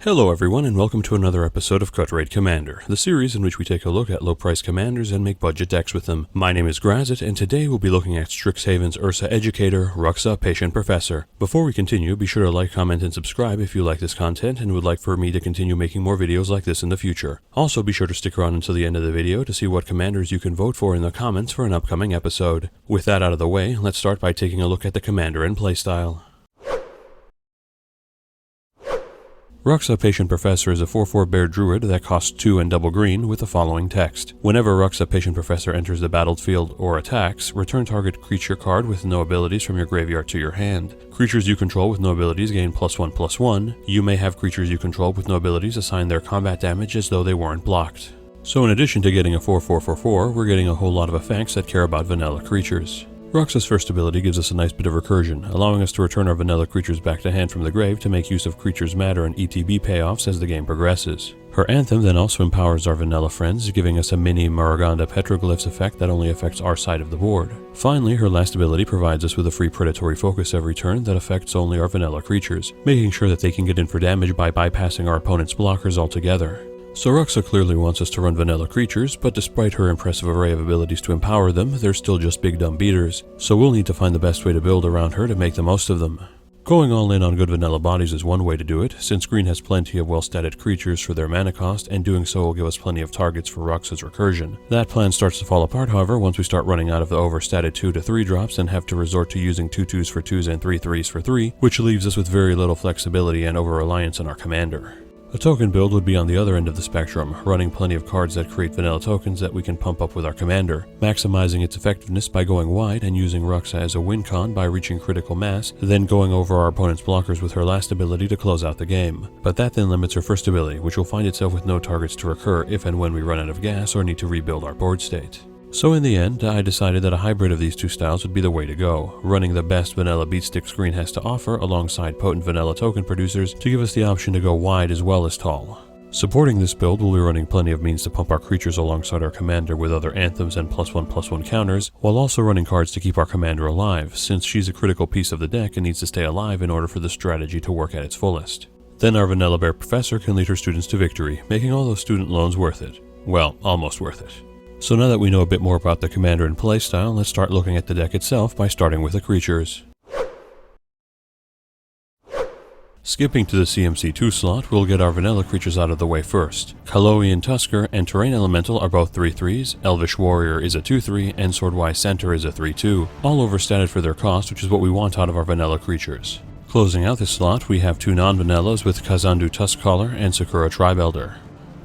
Hello everyone and welcome to another episode of Cut Rate Commander, the series in which we take a look at low-priced commanders and make budget decks with them. My name is Grazzet and today we'll be looking at Strixhaven's Ursa Educator, Ruxa, Patient Professor. Before we continue, be sure to like, comment, and subscribe if you like this content and would like for me to continue making more videos like this in the future. Also be sure to stick around until the end of the video to see what commanders you can vote for in the comments for an upcoming episode. With that out of the way, let's start by taking a look at the commander and playstyle. Ruxa Patient Professor is a 4/4 bear druid that costs 2 and double green with the following text. Whenever Ruxa Patient Professor enters the battlefield or attacks, return target creature card with no abilities from your graveyard to your hand. Creatures you control with no abilities gain +1/+1. You may have creatures you control with no abilities assign their combat damage as though they weren't blocked. So in addition to getting a 4/4/4/4, we're getting a whole lot of effects that care about vanilla creatures. Ruxa's first ability gives us a nice bit of recursion, allowing us to return our vanilla creatures back to hand from the grave to make use of creatures' matter and ETB payoffs as the game progresses. Her anthem then also empowers our vanilla friends, giving us a mini Maraganda petroglyphs effect that only affects our side of the board. Finally, her last ability provides us with a free predatory focus every turn that affects only our vanilla creatures, making sure that they can get in for damage by bypassing our opponent's blockers altogether. So Ruxa clearly wants us to run vanilla creatures, but despite her impressive array of abilities to empower them, they're still just big dumb beaters, so we'll need to find the best way to build around her to make the most of them. Going all in on good vanilla bodies is one way to do it, since green has plenty of well-statted creatures for their mana cost, and doing so will give us plenty of targets for Ruxa's recursion. That plan starts to fall apart, however, once we start running out of the overstatted 2 to 3 drops and have to resort to using 2 2s for 2s and 3 3s for 3, which leaves us with very little flexibility and over-reliance on our commander. A token build would be on the other end of the spectrum, running plenty of cards that create vanilla tokens that we can pump up with our commander, maximizing its effectiveness by going wide and using Ruxa as a win con by reaching critical mass, then going over our opponent's blockers with her last ability to close out the game. But that then limits her first ability, which will find itself with no targets to recur if and when we run out of gas or need to rebuild our board state. So in the end, I decided that a hybrid of these two styles would be the way to go, running the best vanilla beatsticks green has to offer alongside potent vanilla token producers to give us the option to go wide as well as tall. Supporting this build, we'll be running plenty of means to pump our creatures alongside our commander with other anthems and +1/+1 counters, while also running cards to keep our commander alive, since she's a critical piece of the deck and needs to stay alive in order for the strategy to work at its fullest. Then our vanilla bear professor can lead her students to victory, making all those student loans worth it. Well, almost worth it. So now that we know a bit more about the commander and playstyle, let's start looking at the deck itself by starting with the creatures. Skipping to the CMC2 slot, we'll get our vanilla creatures out of the way first. Kaloian Tusker and Terrain Elemental are both 3/3s, Elvish Warrior is a 2/3, and Swordwise Centaur is a 3/2, all overstated for their cost, which is what we want out of our vanilla creatures. Closing out this slot, we have 2 non-vanillas with Kazandu Tuskcaller and Sakura Tribelder.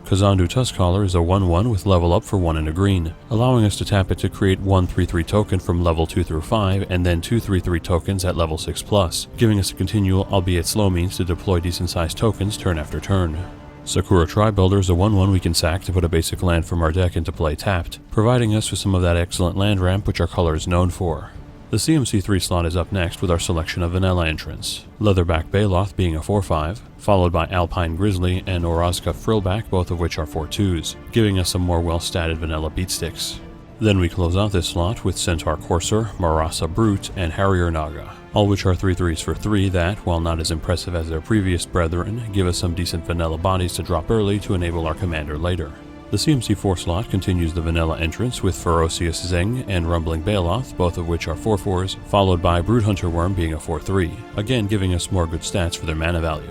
Kazandu Tuskcaller is a 1/1 with level up for 1 and a green, allowing us to tap it to create 1 3/3 token from level 2 through 5 and then 2 3/3 tokens at level 6+, giving us a continual, albeit slow means to deploy decent sized tokens turn after turn. Sakura Tribelder is a 1/1 we can sack to put a basic land from our deck into play tapped, providing us with some of that excellent land ramp which our color is known for. The CMC3 slot is up next with our selection of vanilla entrants. Leatherback Baloth being a 4/5, followed by Alpine Grizzly and Orazka Frillback, both of which are 4/2s, giving us some more well-statted vanilla beatsticks. Then we close out this slot with Centaur Courser, Marasa Brute, and Harrier Naga, all which are 3/3s for 3 that, while not as impressive as their previous brethren, give us some decent vanilla bodies to drop early to enable our commander later. The CMC4 slot continues the vanilla entrance with Ferocious Zeng and Rumbling Baloth, both of which are 4/4s, followed by Brood Hunter Worm being a 4/3, again giving us more good stats for their mana value.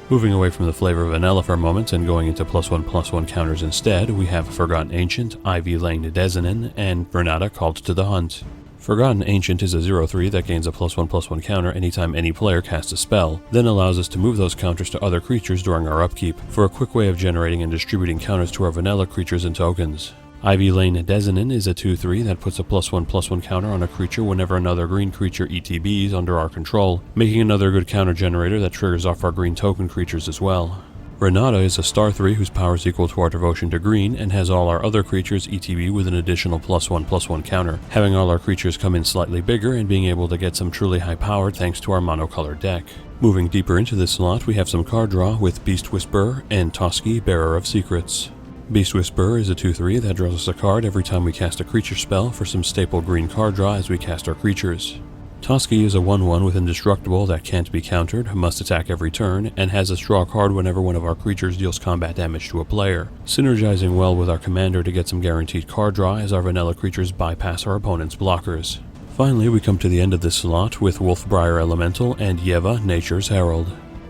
Moving away from the flavor of vanilla for a moment and going into +1/+1 counters instead, we have Forgotten Ancient, Ivy Langed Dezanin, and Renata Called to the Hunt. Forgotten Ancient is a 0/3 that gains a +1/+1 counter anytime any player casts a spell, then allows us to move those counters to other creatures during our upkeep, for a quick way of generating and distributing counters to our vanilla creatures and tokens. Ivy Lane Dezanin is a 2/3 that puts a +1/+1 counter on a creature whenever another green creature ETBs under our control, making another good counter generator that triggers off our green token creatures as well. Renata is a star 3 whose power is equal to our devotion to green and has all our other creatures ETB with an additional +1/+1 counter, having all our creatures come in slightly bigger and being able to get some truly high power thanks to our monocolored deck. Moving deeper into this slot, we have some card draw with Beast Whisperer and Toski, Bearer of Secrets. Beast Whisperer is a 2/3 that draws us a card every time we cast a creature spell for some staple green card draw as we cast our creatures. Toski is a 1/1 with Indestructible that can't be countered, must attack every turn, and has us draw a card whenever one of our creatures deals combat damage to a player, synergizing well with our commander to get some guaranteed card draw as our vanilla creatures bypass our opponent's blockers. Finally, we come to the end of this slot with Wolfbriar Elemental and Yeva, Nature's Herald.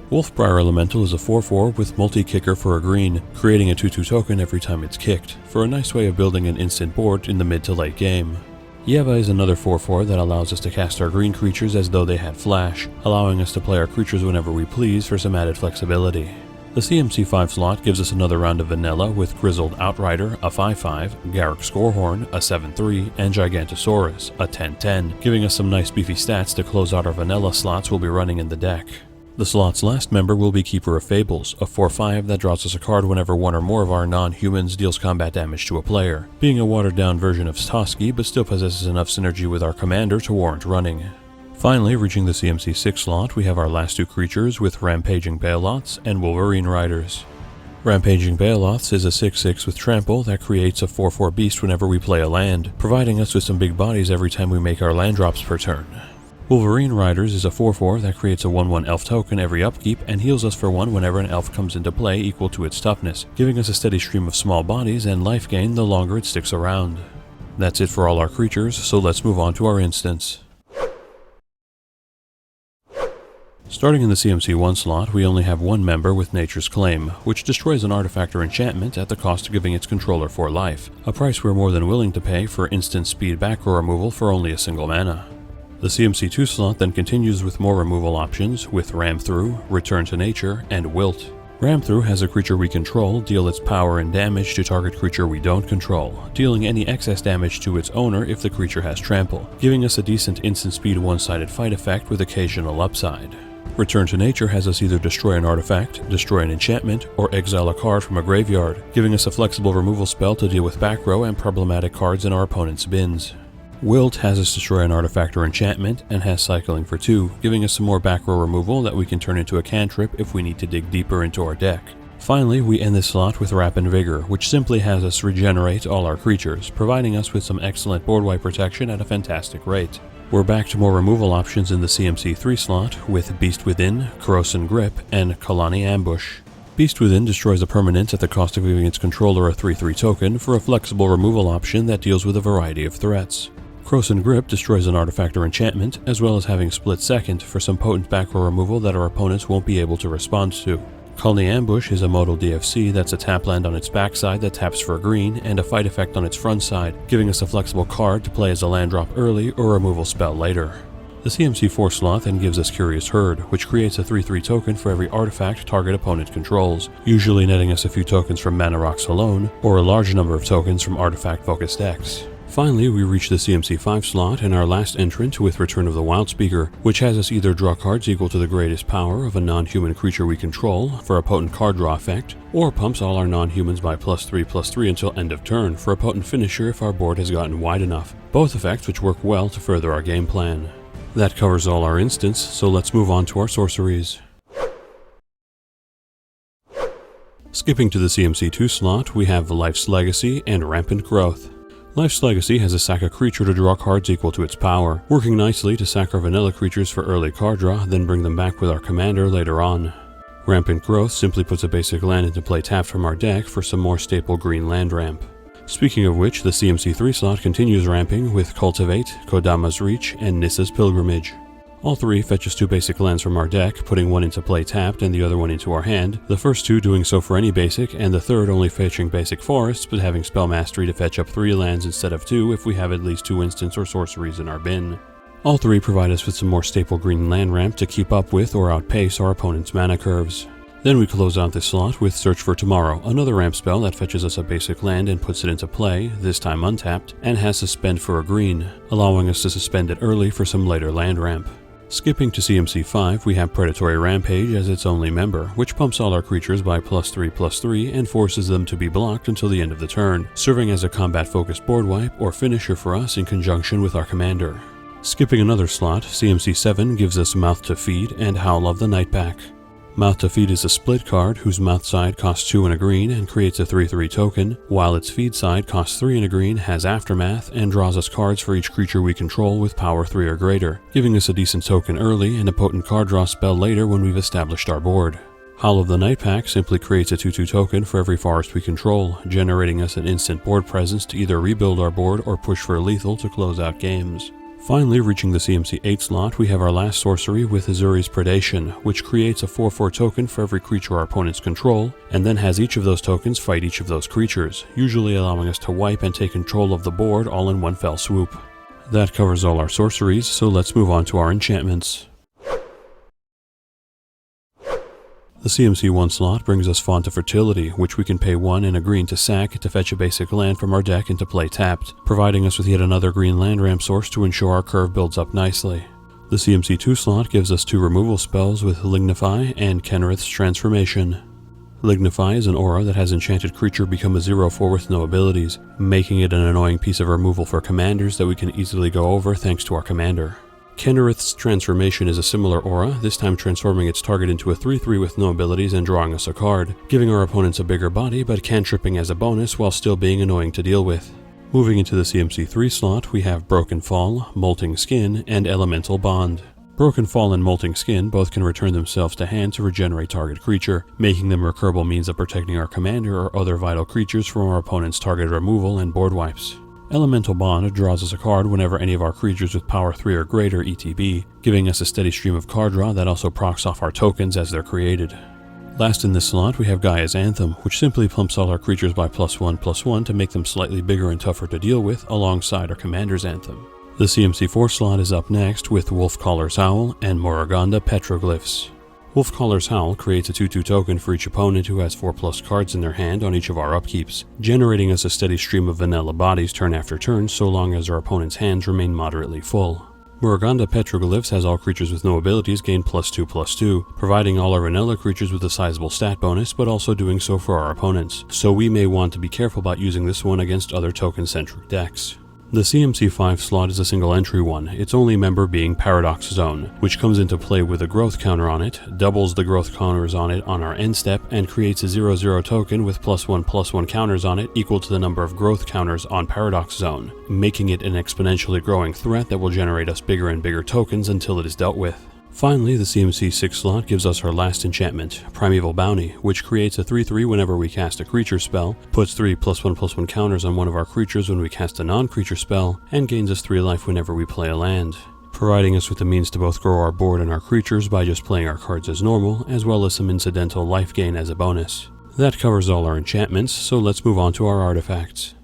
Wolfbriar Elemental is a 4/4 with multi-kicker for a green, creating a 2/2 token every time it's kicked, for a nice way of building an instant board in the mid to late game. Yeva is another 4/4 that allows us to cast our green creatures as though they had flash, allowing us to play our creatures whenever we please for some added flexibility. The CMC5 slot gives us another round of vanilla with Grizzled Outrider, a 5/5, Garruk Scorehorn, a 7/3, and Gigantosaurus, a 10/10, giving us some nice beefy stats to close out our vanilla slots we'll be running in the deck. The slot's last member will be Keeper of Fables, a 4/5 that draws us a card whenever one or more of our non-humans deals combat damage to a player, being a watered-down version of Toski but still possesses enough synergy with our commander to warrant running. Finally, reaching the CMC6 slot, we have our last two creatures with Rampaging Bailoths and Wolverine Riders. Rampaging Bailoths is a 6/6 with Trample that creates a 4/4 beast whenever we play a land, providing us with some big bodies every time we make our land drops per turn. Wolverine Riders is a 4/4 that creates a 1/1 elf token every upkeep and heals us for 1 whenever an elf comes into play equal to its toughness, giving us a steady stream of small bodies and life gain the longer it sticks around. That's it for all our creatures, so let's move on to our instance. Starting in the CMC1 slot, we only have one member with Nature's Claim, which destroys an artifact or enchantment at the cost of giving its controller 4 life, a price we're more than willing to pay for instant speed back row removal for only a single mana. The CMC2 slot then continues with more removal options with Ram Through, Return to Nature, and Wilt. Ram Through has a creature we control deal its power and damage to target creature we don't control, dealing any excess damage to its owner if the creature has Trample, giving us a decent instant speed one-sided fight effect with occasional upside. Return to Nature has us either destroy an artifact, destroy an enchantment, or exile a card from a graveyard, giving us a flexible removal spell to deal with back row and problematic cards in our opponent's bins. Wilt has us destroy an artifact or enchantment and has cycling for 2, giving us some more back row removal that we can turn into a cantrip if we need to dig deeper into our deck. Finally, we end this slot with Wrap and Vigor, which simply has us regenerate all our creatures, providing us with some excellent board wipe protection at a fantastic rate. We're back to more removal options in the CMC3 slot with Beast Within, Corrosive Grip, and Kalani Ambush. Beast Within destroys a permanent at the cost of giving its controller a 3/3 token for a flexible removal option that deals with a variety of threats. Corrosive Grip destroys an artifact or enchantment, as well as having Split Second for some potent back row removal that our opponents won't be able to respond to. Kalani Ambush is a modal DFC that's a tap land on its backside that taps for a green, and a fight effect on its front side, giving us a flexible card to play as a land drop early or a removal spell later. The CMC4 slot then gives us Curious Herd, which creates a 3/3 token for every artifact target opponent controls, usually netting us a few tokens from Mana Rocks alone, or a large number of tokens from artifact-focused decks. Finally, we reach the CMC5 slot and our last entrant with Return of the Wildspeaker, which has us either draw cards equal to the greatest power of a non-human creature we control for a potent card draw effect, or pumps all our non-humans by +3/+3 until end of turn for a potent finisher if our board has gotten wide enough, both effects which work well to further our game plan. That covers all our instants, so let's move on to our sorceries. Skipping to the CMC2 slot, we have Life's Legacy and Rampant Growth. Life's Legacy has us sack a creature to draw cards equal to its power, working nicely to sack our vanilla creatures for early card draw, then bring them back with our commander later on. Rampant Growth simply puts a basic land into play tapped from our deck for some more staple green land ramp. Speaking of which, the CMC3 slot continues ramping with Cultivate, Kodama's Reach, and Nissa's Pilgrimage. All three fetch us 2 basic lands from our deck, putting one into play tapped and the other one into our hand, the first 2 doing so for any basic, and the third only fetching basic forests, but having spell mastery to fetch up 3 lands instead of 2 if we have at least 2 instants or sorceries in our bin. All three provide us with some more staple green land ramp to keep up with or outpace our opponent's mana curves. Then we close out this slot with Search for Tomorrow, another ramp spell that fetches us a basic land and puts it into play, this time untapped, and has Suspend for a green, allowing us to suspend it early for some later land ramp. Skipping to CMC5, we have Predatory Rampage as its only member, which pumps all our creatures by +3/+3 and forces them to be blocked until the end of the turn, serving as a combat-focused board wipe or finisher for us in conjunction with our commander. Skipping another slot, CMC7 gives us Mouth to Feed and Howl of the Nightpack. Mouth to Feed is a split card whose mouth side costs 2 and a green and creates a 3/3 token, while its feed side costs 3 and a green, has Aftermath, and draws us cards for each creature we control with power 3 or greater, giving us a decent token early and a potent card draw spell later when we've established our board. Howl of the Night Pack simply creates a 2/2 token for every forest we control, generating us an instant board presence to either rebuild our board or push for a lethal to close out games. Finally, reaching the CMC 8 slot, we have our last sorcery with Azuri's Predation, which creates a 4/4 token for every creature our opponents control, and then has each of those tokens fight each of those creatures, usually allowing us to wipe and take control of the board all in one fell swoop. That covers all our sorceries, so let's move on to our enchantments. The CMC 1 slot brings us Font of Fertility, which we can pay 1 and a green to sack to fetch a basic land from our deck into play tapped, providing us with yet another green land ramp source to ensure our curve builds up nicely. The CMC 2 slot gives us 2 removal spells with Lignify and Kenrith's Transformation. Lignify is an aura that has enchanted creature become a 0/4 with no abilities, making it an annoying piece of removal for commanders that we can easily go over thanks to our commander. Kenrith's Transformation is a similar aura, this time transforming its target into a 3/3 with no abilities and drawing us a card, giving our opponents a bigger body but cantripping as a bonus while still being annoying to deal with. Moving into the CMC 3 slot, we have Broken Fall, Molting Skin, and Elemental Bond. Broken Fall and Molting Skin both can return themselves to hand to regenerate target creature, making them recurable means of protecting our commander or other vital creatures from our opponent's target removal and board wipes. Elemental Bond draws us a card whenever any of our creatures with power 3 or greater ETB, giving us a steady stream of card draw that also procs off our tokens as they're created. Last in this slot we have Gaia's Anthem, which simply plumps all our creatures by +1/+1 to make them slightly bigger and tougher to deal with alongside our commander's Anthem. The CMC 4 slot is up next with Wolfcaller's Howl and Moraganda Petroglyphs. Wolfcaller's Howl creates a 2/2 token for each opponent who has 4+ cards in their hand on each of our upkeeps, generating us a steady stream of vanilla bodies turn after turn so long as our opponent's hands remain moderately full. Moraganda Petroglyphs has all creatures with no abilities gain +2/+2, providing all our vanilla creatures with a sizable stat bonus but also doing so for our opponents, so we may want to be careful about using this one against other token-centric decks. The CMC 5 slot is a single entry one, its only member being Paradox Zone, which comes into play with a growth counter on it, doubles the growth counters on it on our end step, and creates a 0/0 token with +1/+1 counters on it equal to the number of growth counters on Paradox Zone, making it an exponentially growing threat that will generate us bigger and bigger tokens until it is dealt with. Finally, the CMC 6 slot gives us our last enchantment, Primeval Bounty, which creates a 3/3 whenever we cast a creature spell, puts 3 +1/+1 counters on one of our creatures when we cast a non-creature spell, and gains us 3 life whenever we play a land, providing us with the means to both grow our board and our creatures by just playing our cards as normal, as well as some incidental life gain as a bonus. That covers all our enchantments, so let's move on to our artifacts.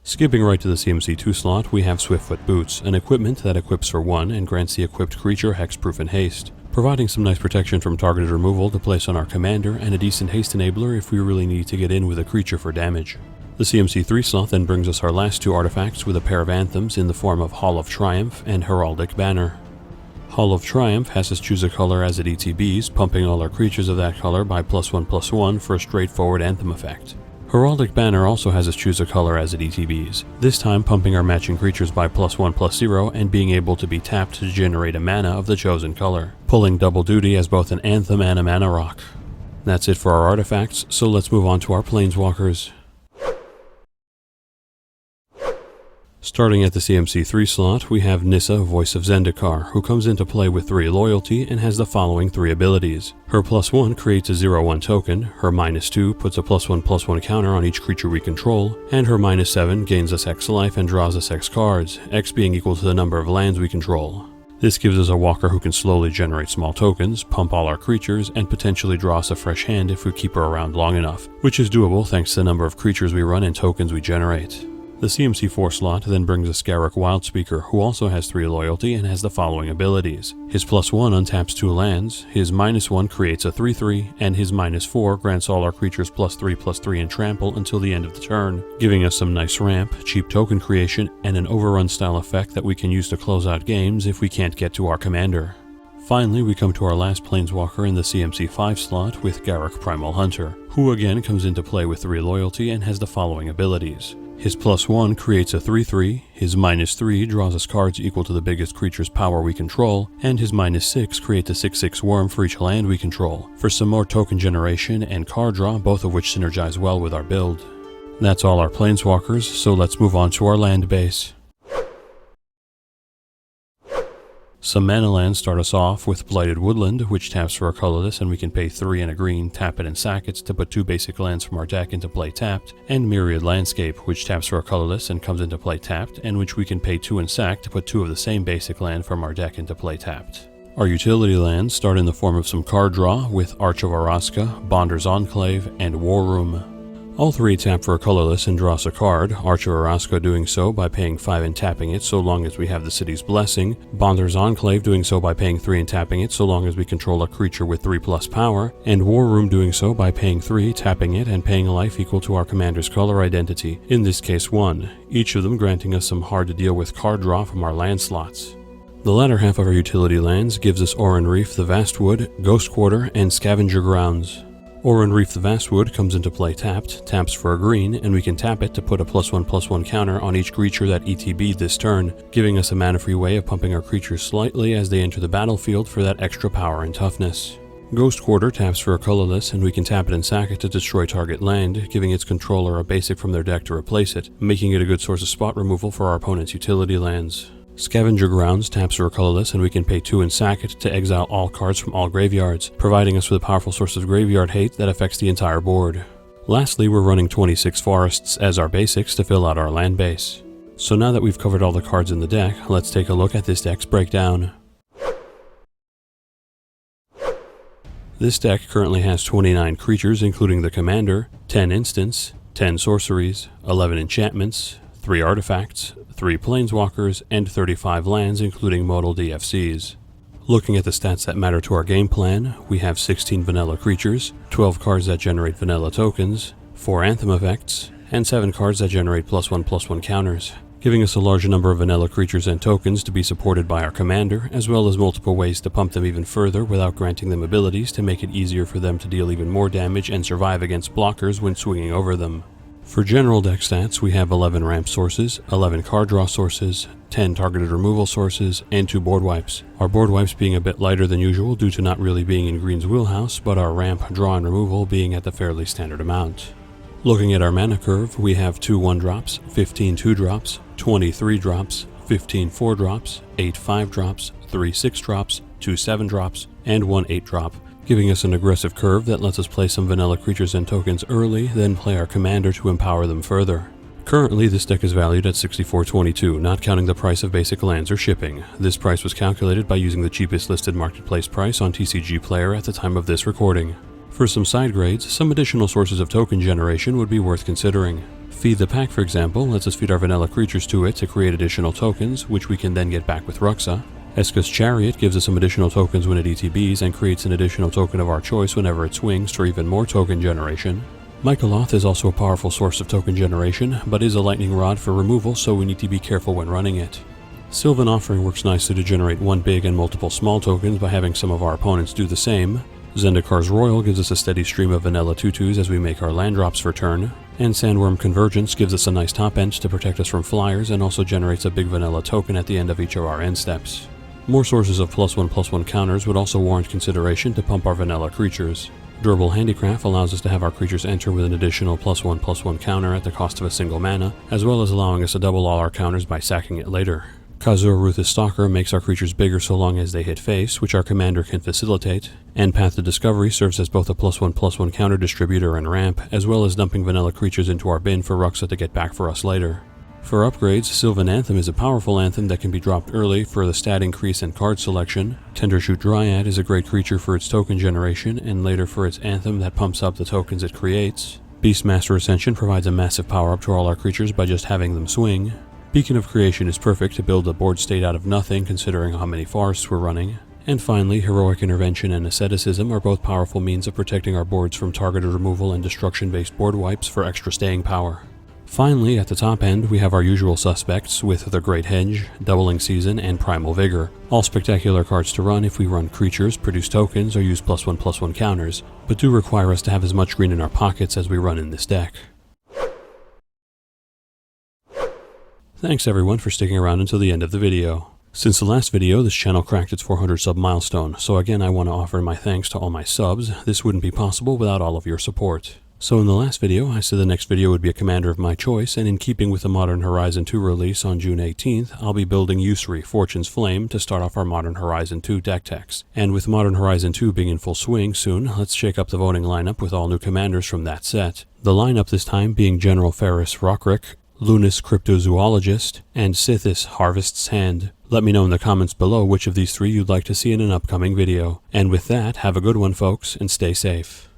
Skipping right to the CMC 2 slot, we have Swiftfoot Boots, an equipment that equips for 1 and grants the equipped creature hexproof and haste, providing some nice protection from targeted removal to place on our commander and a decent haste enabler if we really need to get in with a creature for damage. The CMC 3 slot then brings us our last 2 artifacts with a pair of anthems in the form of Hall of Triumph and Heraldic Banner. Hall of Triumph has us choose a color as it ETBs, pumping all our creatures of that color by +1/+1 for a straightforward anthem effect. Heraldic Banner also has us choose a color as it ETBs, this time pumping our matching creatures by +1/+0 and being able to be tapped to generate a mana of the chosen color, pulling double duty as both an anthem and a mana rock. That's it for our artifacts, so let's move on to our Planeswalkers. Starting at the CMC 3 slot, we have Nissa, Voice of Zendikar, who comes into play with 3 loyalty and has the following 3 abilities. Her +1 creates a 0/1 token, her -2 puts a +1/+1 counter on each creature we control, and her -7 gains us X life and draws us X cards, X being equal to the number of lands we control. This gives us a walker who can slowly generate small tokens, pump all our creatures, and potentially draw us a fresh hand if we keep her around long enough, which is doable thanks to the number of creatures we run and tokens we generate. The CMC 4 slot then brings us Garruk Wildspeaker, who also has 3 loyalty and has the following abilities. His +1 untaps 2 lands, his -1 creates a 3/3, and his -4 grants all our creatures +3/+3 and trample until the end of the turn, giving us some nice ramp, cheap token creation, and an overrun style effect that we can use to close out games if we can't get to our commander. Finally, we come to our last Planeswalker in the CMC 5 slot with Garruk Primal Hunter, who again comes into play with 3 loyalty and has the following abilities. His +1 creates a 3/3, his -3 draws us cards equal to the biggest creature's power we control, and his -6 creates a 6/6 worm for each land we control, for some more token generation and card draw, both of which synergize well with our build. That's all our Planeswalkers, so let's move on to our land base. Some mana lands start us off with Blighted Woodland, which taps for a colorless and we can pay 3 and a green, tap it and sack it to put 2 basic lands from our deck into play tapped, and Myriad Landscape, which taps for a colorless and comes into play tapped, and which we can pay 2 and sack to put 2 of the same basic land from our deck into play tapped. Our utility lands start in the form of some card draw with Arch of Araska, Bonder's Enclave, and War Room. All 3 tap for a colorless and draw us a card, Arch of Araska doing so by paying 5 and tapping it so long as we have the city's blessing, Bonder's Enclave doing so by paying 3 and tapping it so long as we control a creature with 3+ power, and War Room doing so by paying 3, tapping it, and paying a life equal to our commander's color identity, in this case 1, each of them granting us some hard to deal with card draw from our land slots. The latter half of our utility lands gives us Oran Reef the Vastwood, Ghost Quarter, and Scavenger Grounds. Oran Reef the Vastwood comes into play tapped, taps for a green, and we can tap it to put a +1/+1 counter on each creature that ETB'd this turn, giving us a mana-free way of pumping our creatures slightly as they enter the battlefield for that extra power and toughness. Ghost Quarter taps for a colorless, and we can tap it and sack it to destroy target land, giving its controller a basic from their deck to replace it, making it a good source of spot removal for our opponent's utility lands. Scavenger Grounds taps for a colorless, and we can pay 2 and sack it to exile all cards from all graveyards, providing us with a powerful source of graveyard hate that affects the entire board. Lastly, we're running 26 forests as our basics to fill out our land base. So now that we've covered all the cards in the deck, let's take a look at this deck's breakdown. This deck currently has 29 creatures including the commander, 10 instants, 10 sorceries, 11 enchantments, 3 artifacts, 3 planeswalkers, and 35 lands including modal DFCs. Looking at the stats that matter to our game plan, we have 16 vanilla creatures, 12 cards that generate vanilla tokens, 4 anthem effects, and 7 cards that generate +1/+1 counters, giving us a large number of vanilla creatures and tokens to be supported by our commander, as well as multiple ways to pump them even further without granting them abilities to make it easier for them to deal even more damage and survive against blockers when swinging over them. For general deck stats, we have 11 ramp sources, 11 card draw sources, 10 targeted removal sources, and 2 board wipes. Our board wipes being a bit lighter than usual due to not really being in Green's wheelhouse, but our ramp, draw, and removal being at the fairly standard amount. Looking at our mana curve, we have 2 1-drops, 15 2-drops, 20 3-drops, 15 4-drops, 8 5-drops, 3 6-drops, 2 7-drops, and 1 8-drop, giving us an aggressive curve that lets us play some vanilla creatures and tokens early, then play our commander to empower them further. Currently, this deck is valued at $64.22, not counting the price of basic lands or shipping. This price was calculated by using the cheapest listed marketplace price on TCG Player at the time of this recording. For some side grades, some additional sources of token generation would be worth considering. Feed the Pack, for example, lets us feed our vanilla creatures to it to create additional tokens, which we can then get back with Ruxa. Eska's Chariot gives us some additional tokens when it ETBs and creates an additional token of our choice whenever it swings for even more token generation. Mycoloth is also a powerful source of token generation, but is a lightning rod for removal, so we need to be careful when running it. Sylvan Offering works nicely to generate one big and multiple small tokens by having some of our opponents do the same. Zendikar's Royal gives us a steady stream of vanilla 2/2s as we make our land drops for turn, and Sandworm Convergence gives us a nice top end to protect us from flyers and also generates a big vanilla token at the end of each of our end steps. More sources of +1/+1 counters would also warrant consideration to pump our vanilla creatures. Durable Handicraft allows us to have our creatures enter with an additional +1/+1 counter at the cost of a single mana, as well as allowing us to double all our counters by sacking it later. Kazur Ruthless Stalker makes our creatures bigger so long as they hit face, which our commander can facilitate, and Path to Discovery serves as both a +1/+1 counter distributor and ramp, as well as dumping vanilla creatures into our bin for Ruxa to get back for us later. For upgrades, Sylvan Anthem is a powerful anthem that can be dropped early for the stat increase and card selection. Tendershoot Dryad is a great creature for its token generation, and later for its anthem that pumps up the tokens it creates. Beastmaster Ascension provides a massive power-up to all our creatures by just having them swing. Beacon of Creation is perfect to build a board state out of nothing considering how many forests we're running. And finally, Heroic Intervention and Asceticism are both powerful means of protecting our boards from targeted removal and destruction-based board wipes for extra staying power. Finally, at the top end, we have our usual suspects with the Great Hedge, Doubling Season, and Primal Vigor. All spectacular cards to run if we run creatures, produce tokens, or use +1/+1 counters, but do require us to have as much green in our pockets as we run in this deck. Thanks everyone for sticking around until the end of the video. Since the last video, this channel cracked its 400 sub milestone, so again I want to offer my thanks to all my subs. This wouldn't be possible without all of your support. So in the last video, I said the next video would be a commander of my choice, and in keeping with the Modern Horizon 2 release on June 18th, I'll be building Uras, Fortune's Flame, to start off our Modern Horizon 2 deck techs. And with Modern Horizon 2 being in full swing soon, let's shake up the voting lineup with all new commanders from that set. The lineup this time being General Ferris Rockrick, Lunas Cryptozoologist, and Sithis Harvest's Hand. Let me know in the comments below which of these three you'd like to see in an upcoming video. And with that, have a good one folks, and stay safe.